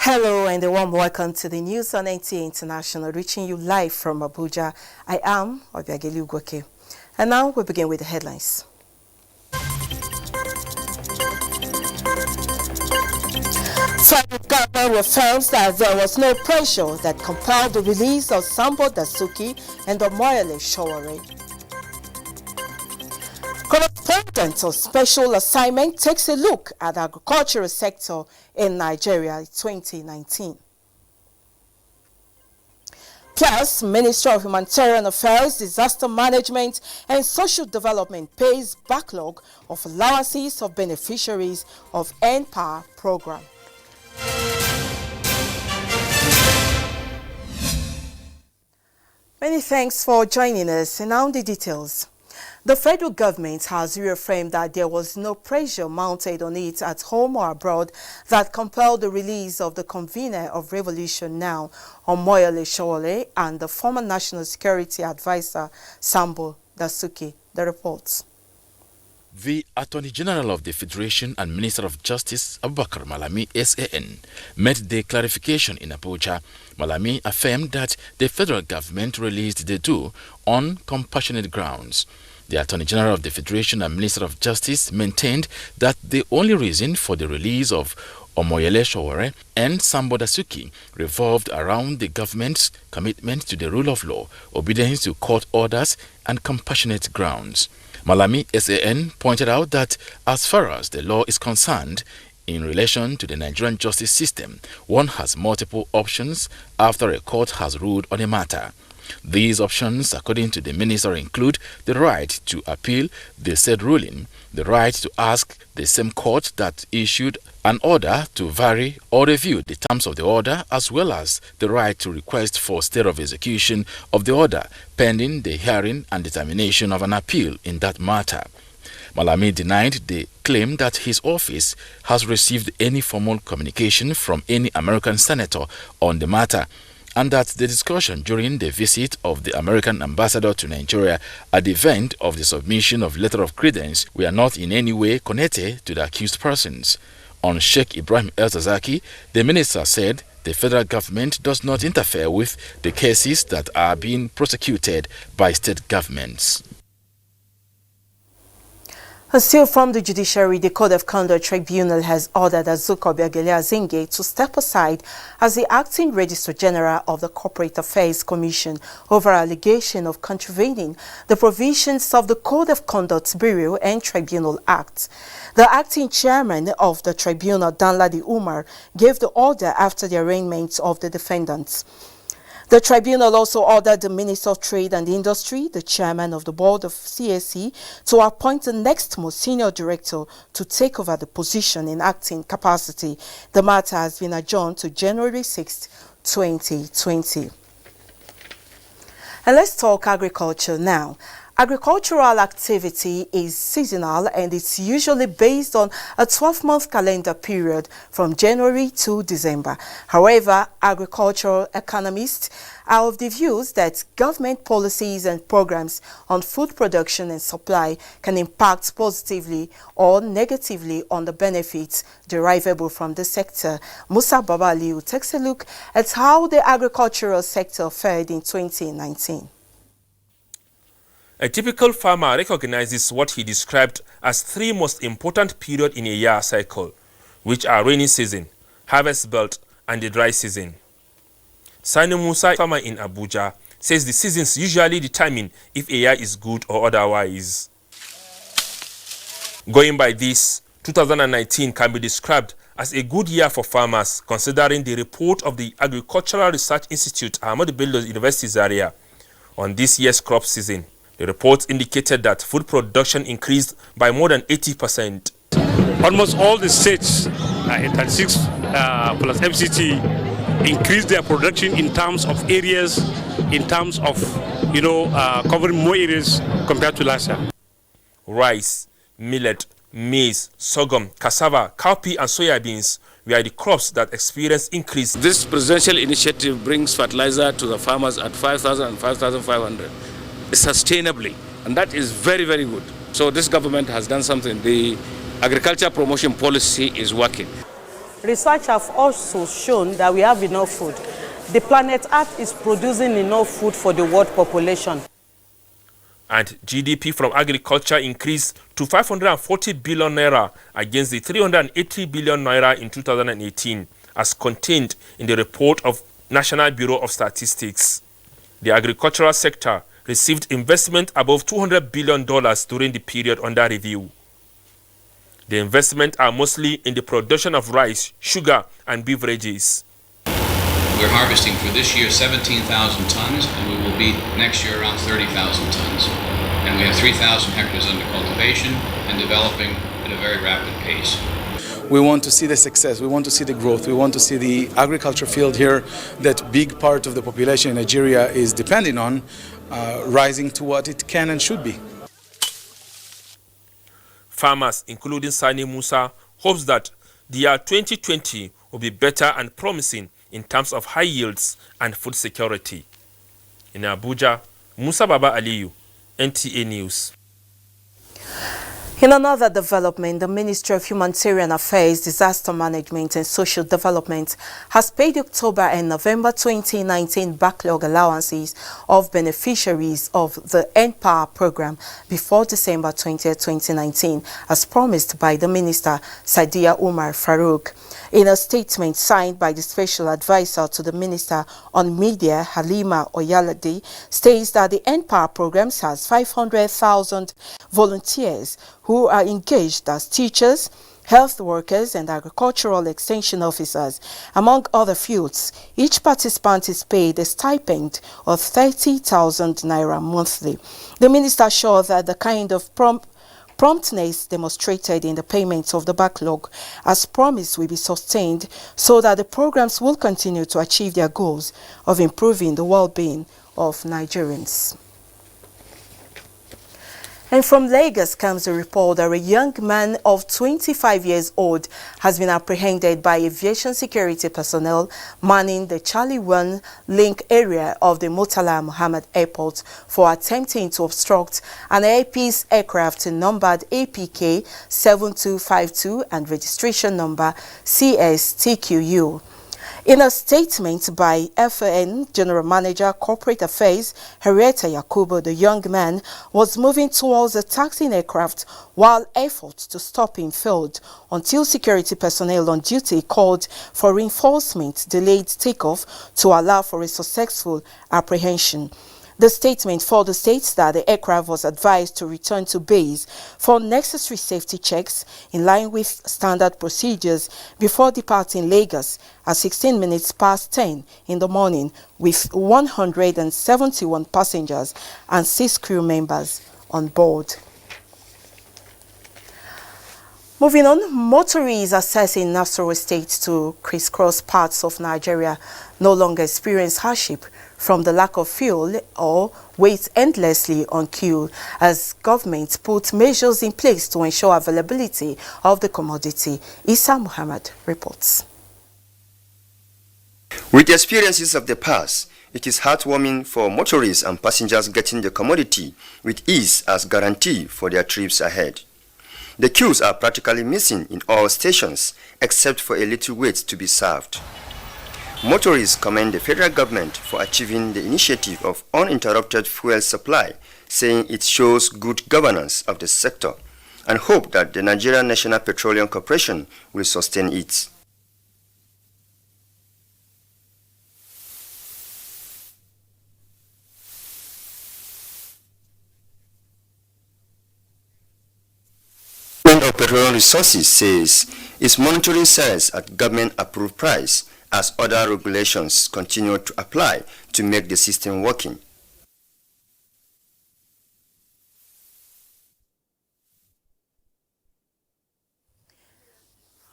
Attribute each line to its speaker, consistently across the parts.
Speaker 1: Hello and a warm welcome to the news on NTA International, reaching you live from Abuja. I am Obiageli Ugwoke. And now we begin with the headlines. Federal government affirms that there was no pressure that compelled the release of Sambo Dasuki and Omoyele Sowore. Correspondent of Special Assignment takes a look at the agricultural sector in Nigeria 2019. Plus, Ministry of Humanitarian Affairs, Disaster Management and Social Development pays backlog of allowances of beneficiaries of NPA program. Many thanks for joining us. And now the details. The federal government has reaffirmed that there was no pressure mounted on it at home or abroad that compelled the release of the convener of Revolution Now, Omoyele Sowore, and the former National Security Advisor, Sambo Dasuki. The reports.
Speaker 2: The Attorney General of the Federation and Minister of Justice, Abubakar Malami, SAN, made the clarification in Abuja. Malami affirmed that the federal government released the two on compassionate grounds. The Attorney General of the Federation and Minister of Justice maintained that the only reason for the release of Omoyele Sowore and Sambo Dasuki revolved around the government's commitment to the rule of law, obedience to court orders, and compassionate grounds. Malami SAN pointed out that as far as the law is concerned, in relation to the Nigerian justice system, one has multiple options after a court has ruled on a matter. These options, according to the minister, include the right to appeal the said ruling, the right to ask the same court that issued an order to vary or review the terms of the order, as well as the right to request for stay of execution of the order pending the hearing and determination of an appeal in that matter. Malami denied the claim that his office has received any formal communication from any American senator on the matter, and that the discussion during the visit of the American ambassador to Nigeria at the event of the submission of letter of credence were not in any way connected to the accused persons. On Sheikh Ibrahim El-Zazaki, the minister said the federal government does not interfere with the cases that are being prosecuted by state governments.
Speaker 1: Still from the Judiciary, the Code of Conduct Tribunal has ordered Azuka Obiageli Azinge to step aside as the Acting Registrar General of the Corporate Affairs Commission over allegation of contravening the provisions of the Code of Conduct Bureau and Tribunal Act. The acting chairman of the tribunal, Danladi Umar, gave the order after the arraignment of the defendants. The tribunal also ordered the Minister of Trade and Industry, the chairman of the board of CSE, to appoint the next most senior director to take over the position in acting capacity. The matter has been adjourned to January 6, 2020. And let's talk agriculture now. Agricultural activity is seasonal and it's usually based on a 12-month calendar period from January to December. However, agricultural economists are of the views that government policies and programs on food production and supply can impact positively or negatively on the benefits derivable from the sector. Musa Babaliu takes a look at how the agricultural sector fared in 2019.
Speaker 3: A typical farmer recognizes what he described as three most important periods in a year cycle, which are rainy season, harvest belt, and the dry season. Sani Musa, farmer in Abuja, says the seasons usually determine if a year is good or otherwise. Going by this, 2019 can be described as a good year for farmers, considering the report of the Agricultural Research Institute, Ahmadu Bello University Zaria, on this year's crop season. The report indicated that food production increased by more than 80%.
Speaker 4: Almost all the states, 36 plus FCT, increased their production in terms of areas, in terms of, covering more areas compared to last year.
Speaker 3: Rice, millet, maize, sorghum, cassava, cowpea, and soybeans were the crops that experienced increase.
Speaker 5: This presidential initiative brings fertilizer to the farmers at 5,000 and 5,500 sustainably, and that is very, very good. So this government has done something. The agriculture promotion policy is working.
Speaker 6: research have also shown that we have enough food. The planet Earth is producing enough food for the world population.
Speaker 3: And GDP from agriculture increased to 540 billion naira against the 380 billion naira in 2018, as contained in the report of National Bureau of Statistics. The agricultural sector received investment above $200 billion during the period under review. The investments are mostly in the production of rice, sugar, and beverages.
Speaker 7: We're harvesting for this year 17,000 tons, and we will be next year around 30,000 tons. And we have 3,000 hectares under cultivation and developing at a very rapid pace.
Speaker 8: We want to see the success, we want to see the growth, we want to see the agriculture field here that big part of the population in Nigeria is depending on, rising to what it can and should be.
Speaker 3: Farmers, including Sani Musa, hopes that the year 2020 will be better and promising in terms of high yields and food security. In Abuja, Musa Baba Aliyu, NTA News.
Speaker 1: In another development, the Ministry of Humanitarian Affairs, Disaster Management and Social Development has paid October and November 2019 backlog allowances of beneficiaries of the NPower program before December 20, 2019, as promised by the Minister, Sadiya Umar Farouk. In a statement signed by the Special Advisor to the Minister on Media, Halima Oyalade, states that the NPower program has 500,000 volunteers who are engaged as teachers, health workers, and agricultural extension officers, among other fields. Each participant is paid a stipend of 30,000 naira monthly. The minister assured that the kind of promptness demonstrated in the payment of the backlog as promised will be sustained so that the programs will continue to achieve their goals of improving the well-being of Nigerians. And from Lagos comes a report that a young man of 25 years old has been apprehended by aviation security personnel manning the Charlie 1 link area of the Murtala Muhammad Airport for attempting to obstruct an Air Peace aircraft numbered APK 7252 and registration number CSTQU. In a statement by FAN General Manager Corporate Affairs Henrietta Yakubu, the young man was moving towards a taxiing aircraft while efforts to stop him failed until security personnel on duty called for reinforcement delayed takeoff to allow for a successful apprehension. The statement further states that the aircraft was advised to return to base for necessary safety checks in line with standard procedures before departing Lagos at 16 minutes past 10 in the morning with 171 passengers and 6 crew members on board. Moving on, motorists accessing Nasarawa State to crisscross parts of Nigeria no longer experience hardship from the lack of fuel or wait endlessly on queue as government put measures in place to ensure availability of the commodity. Isa Muhammad reports.
Speaker 9: With the experiences of the past, it is heartwarming for motorists and passengers getting the commodity with ease as guarantee for their trips ahead. The queues are practically missing in all stations except for a little wait to be served. Motorists commend the federal government for achieving the initiative of uninterrupted fuel supply, saying it shows good governance of the sector, and hope that the Nigerian National Petroleum Corporation will sustain it. Of Petroleum Resources says it's monitoring sales at government-approved price as other regulations continue to apply to make the system working.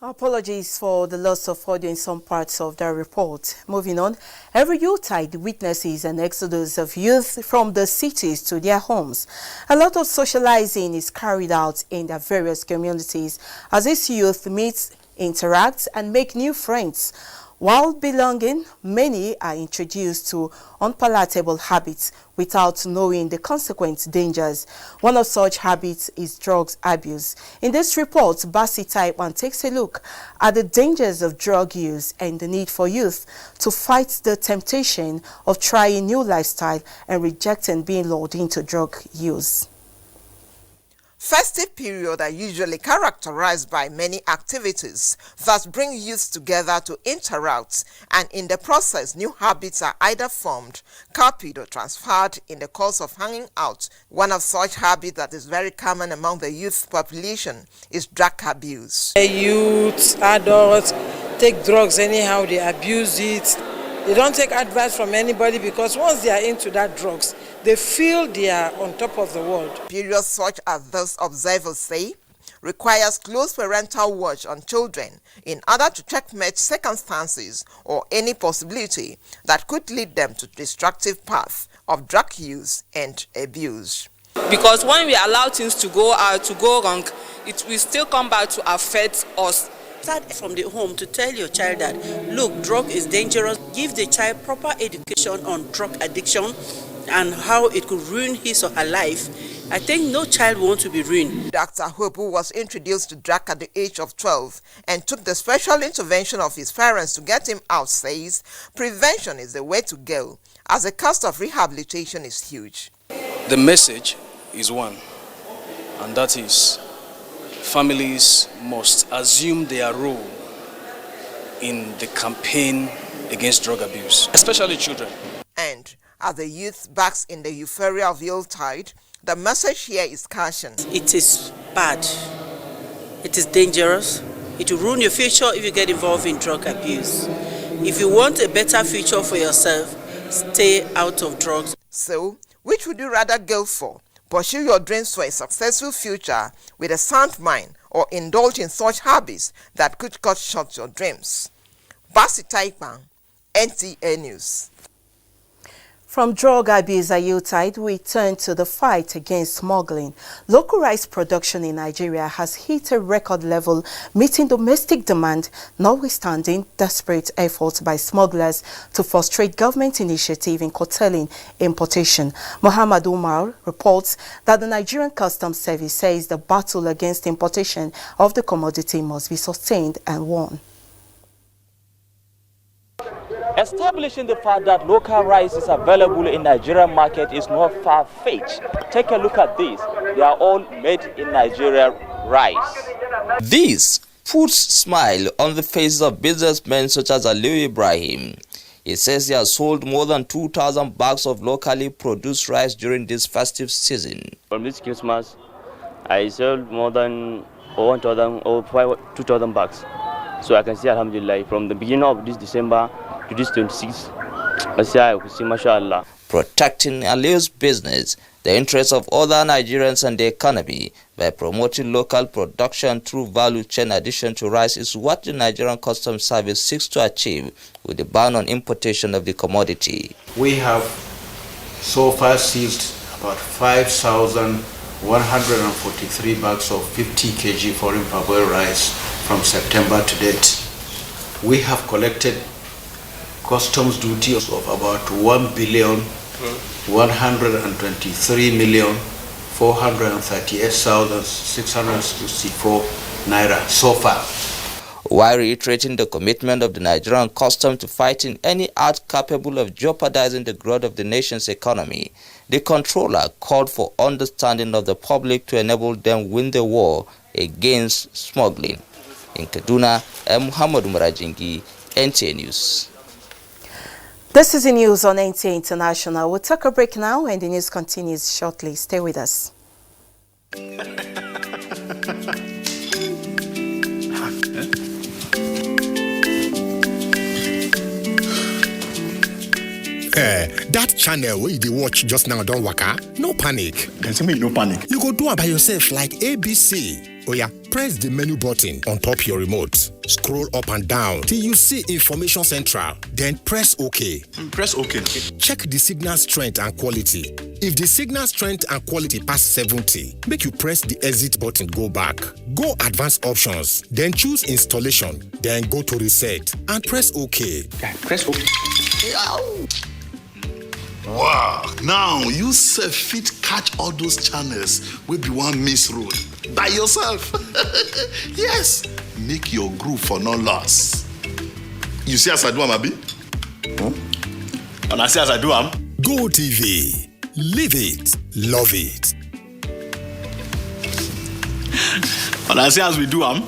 Speaker 1: Apologies for the loss of audio in some parts of the report. Moving on, every Yuletide witnesses an exodus of youth from the cities to their homes. A lot of socializing is carried out in their various communities as these youth meet, interact, and make new friends. While belonging, many are introduced to unpalatable habits without knowing the consequent dangers. One of such habits is drugs abuse. In this report, Basi Taiwan takes a look at the dangers of drug use and the need for youth to fight the temptation of trying new lifestyle and rejecting being lured into drug use.
Speaker 10: Festive periods are usually characterized by many activities that bring youth together to interact, and in the process, new habits are either formed, copied, or transferred in the course of hanging out. One of such habits that is very common among the youth population is drug abuse.
Speaker 11: Youths, adults take drugs anyhow, they abuse it. They don't take advice from anybody because once they are into that drugs, they feel they are on top of the world.
Speaker 10: Periods such as those observers say requires close parental watch on children in order to checkmate circumstances or any possibility that could lead them to destructive path of drug use and abuse.
Speaker 12: Because when we allow things to go wrong, it will still come back to affect us.
Speaker 13: Start from the home to tell your child that, look, drug is dangerous. Give the child proper education on drug addiction and how it could ruin his or her life. I think no child wants to be ruined.
Speaker 10: Dr. Hope, who was introduced to drug at the age of 12 and took the special intervention of his parents to get him out, says prevention is the way to go, as the cost of rehabilitation is huge.
Speaker 14: The message is one, and that is families must assume their role in the campaign against drug abuse, especially children.
Speaker 10: And as the youth backs in the euphoria of Yuletide, the message here is caution.
Speaker 13: It is bad. It is dangerous. It will ruin your future if you get involved in drug abuse. If you want a better future for yourself, stay out of drugs.
Speaker 10: So, which would you rather go for? Pursue your dreams for a successful future with a sound mind, or indulge in such habits that could cut short your dreams? Basi Taipan, NTA News.
Speaker 1: From drug abuse at Yuletide, we turn to the fight against smuggling. Local rice production in Nigeria has hit a record level, meeting domestic demand, notwithstanding desperate efforts by smugglers to frustrate government initiative in curtailing importation. Muhammad Umar reports that the Nigerian Customs Service says the battle against importation of the commodity must be sustained and won.
Speaker 15: Establishing the fact that local rice is available in Nigerian market is not far-fetched. Take a look at this. They are all made in Nigeria rice.
Speaker 16: This puts smile on the faces of businessmen such as Aliu Ibrahim. He says he has sold more than 2,000 bags of locally produced rice during this festive season.
Speaker 17: From this Christmas, I sold more than 1,000 or 2,000 bags. So I can say alhamdulillah, from the beginning of this December to this 26th, I say mashallah.
Speaker 16: Protecting Aliu's business, the interests of other Nigerians and the economy by promoting local production through value chain addition to rice is what the Nigerian Customs Service seeks to achieve with the ban on importation of the commodity.
Speaker 18: We have so far seized about 5,143 bags of 50 kg foreign parboiled rice from September to date. We have collected customs duty of about 1,123,438,664 naira so far.
Speaker 16: While reiterating the commitment of the Nigerian Customs to fighting any act capable of jeopardizing the growth of the nation's economy, the controller called for understanding of the public to enable them win the war against smuggling. In Kaduna, Muhammad Umrajingi, NTA News.
Speaker 1: This is the news on NTA International. We'll take a break now and the news continues shortly. Stay with us.
Speaker 19: That channel where you watch just now don't waka, no panic.
Speaker 20: Doesn't mean no panic.
Speaker 19: You go do it by yourself like ABC. Oh yeah, press the menu button on top your remote. Scroll up and down till you see Information Central. Then press OK.
Speaker 20: Press OK.
Speaker 19: Check the signal strength and quality. If the signal strength and quality pass 70, make you press the exit button, go back. Go advanced options, then choose installation, then go to reset and press OK.
Speaker 20: Press OK.
Speaker 21: Wow, now you sef fit catch all those channels wey be one miss road by yourself. Yes, make your groove for no loss. You see as I do am, abi? And I see as I do am?
Speaker 19: Go TV. Live it. Love it.
Speaker 21: And I see as we do am?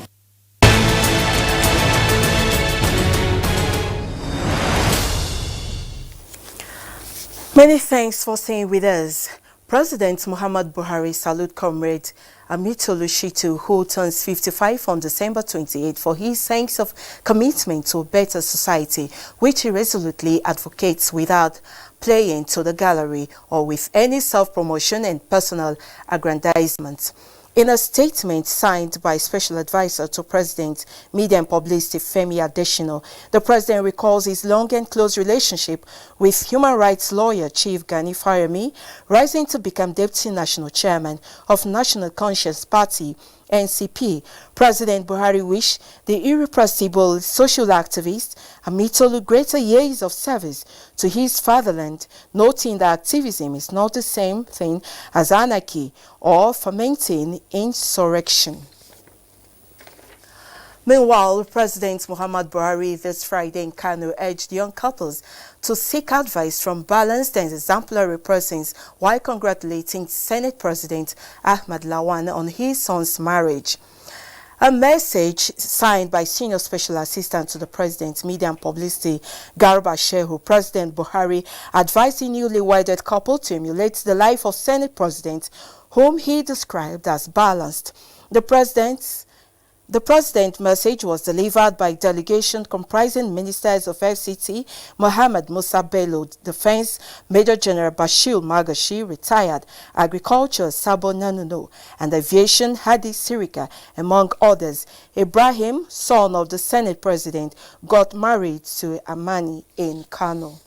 Speaker 1: Many thanks for staying with us. President Muhammad Buhari salute Comrade Amitolu Shitu, who turns 55 on December 28, for his sense of commitment to a better society, which he resolutely advocates without playing to the gallery or with any self-promotion and personal aggrandizement. In a statement signed by Special Advisor to President, Media and Publicity Femi Adesina, the President recalls his long and close relationship with human rights lawyer Chief Gani Fayemi, rising to become Deputy National Chairman of National Conscience Party, NCP. President Buhari wished the irrepressible social activist Amitolu greater years of service to his fatherland, noting that activism is not the same thing as anarchy or fomenting insurrection. Meanwhile, President Muhammad Buhari this Friday in Kano urged young couples to seek advice from balanced and exemplary persons while congratulating Senate President Ahmad Lawan on his son's marriage. A message signed by Senior Special Assistant to the President, Media and Publicity, Garba Shehu, President Buhari advised the newly wedded couple to emulate the life of Senate President, whom he described as balanced. The President's message was delivered by a delegation comprising Ministers of FCT, Mohammed Musa Bello, Defense, Major General Bashir Magashi, retired, Agriculture, Sabo Nanuno, and Aviation, Hadi Sirika, among others. Ibrahim, son of the Senate President, got married to Amani in Kano.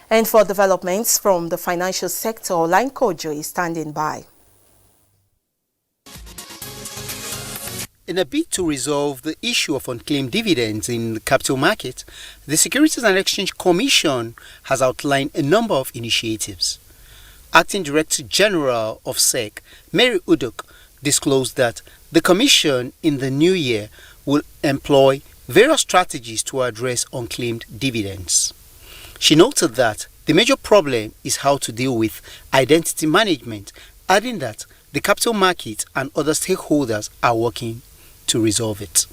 Speaker 1: And for developments from the financial sector, Line Kojo is standing by.
Speaker 22: In a bid to resolve the issue of unclaimed dividends in the capital market, the Securities and Exchange Commission has outlined a number of initiatives. Acting Director General of SEC, Mary Uduk, disclosed that the Commission in the new year will employ various strategies to address unclaimed dividends. She noted that the major problem is how to deal with identity management, adding that the capital market and other stakeholders are working to resolve it.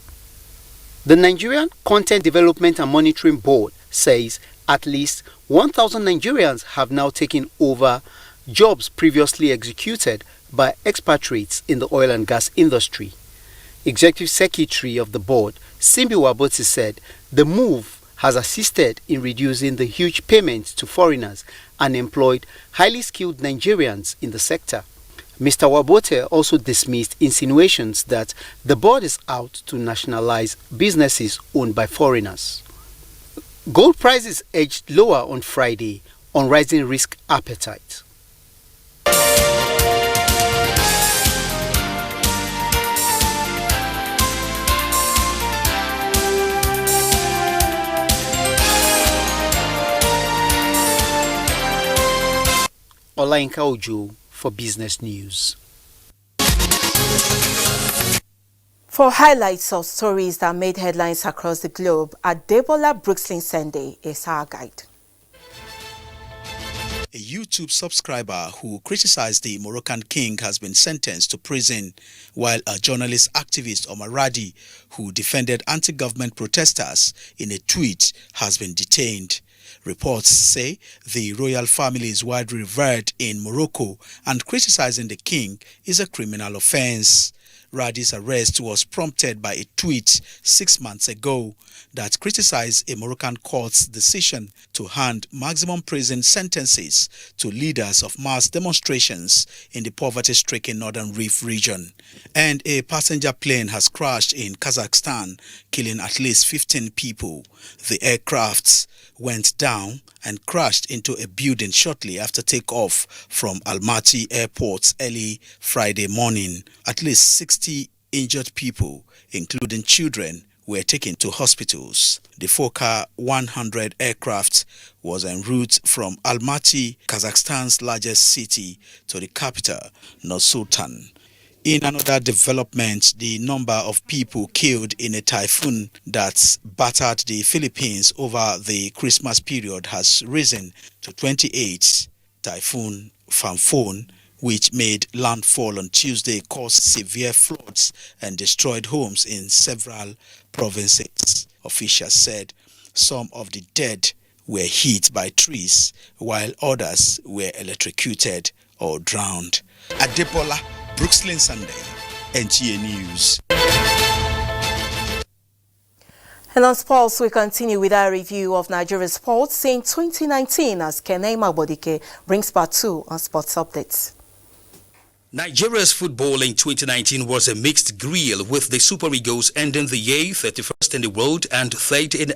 Speaker 22: The Nigerian Content Development and Monitoring Board says at least 1,000 Nigerians have now taken over jobs previously executed by expatriates in the oil and gas industry. Executive Secretary of the board, Simbi Waboti, said the move has assisted in reducing the huge payments to foreigners and employed highly skilled Nigerians in the sector. Mr. Wabote also dismissed insinuations that the board is out to nationalize businesses owned by foreigners. Gold prices edged lower on Friday on rising risk appetite. Olainka Ojo for Business News.
Speaker 1: For highlights of stories that made headlines across the globe, Adebola Brooklyn Sunday is our guide.
Speaker 23: A YouTube subscriber who criticized the Moroccan king has been sentenced to prison, while a journalist activist Omar Radi, who defended anti-government protesters in a tweet, has been detained. Reports say the royal family is widely revered in Morocco, and criticizing the king is a criminal offense. Radi's arrest was prompted by a tweet 6 months ago that criticized a Moroccan court's decision to hand maximum prison sentences to leaders of mass demonstrations in the poverty-stricken Northern Reef region. And a passenger plane has crashed in Kazakhstan, killing at least 15 people. The aircraft went down and crashed into a building shortly after takeoff from Almaty Airport early Friday morning. At least 60 injured people, including children, were taken to hospitals. The Fokker 100 aircraft was en route from Almaty, Kazakhstan's largest city, to the capital, Nur-Sultan. In another development, the number of people killed in a typhoon that battered the Philippines over the Christmas period has risen to 28. Typhoon Phamphone, which made landfall on Tuesday, caused severe floods and destroyed homes in several provinces. Officials said some of the dead were hit by trees, while others were electrocuted or drowned. Adepola, Brooklyn Sunday, NTA News.
Speaker 1: And on sports, we continue with our review of Nigerian sports in 2019 as Kenema Bodike brings part 2 on sports updates.
Speaker 2: Nigeria's football in 2019 was a mixed grill, with the Super Eagles ending the year 31st in the world and 3rd in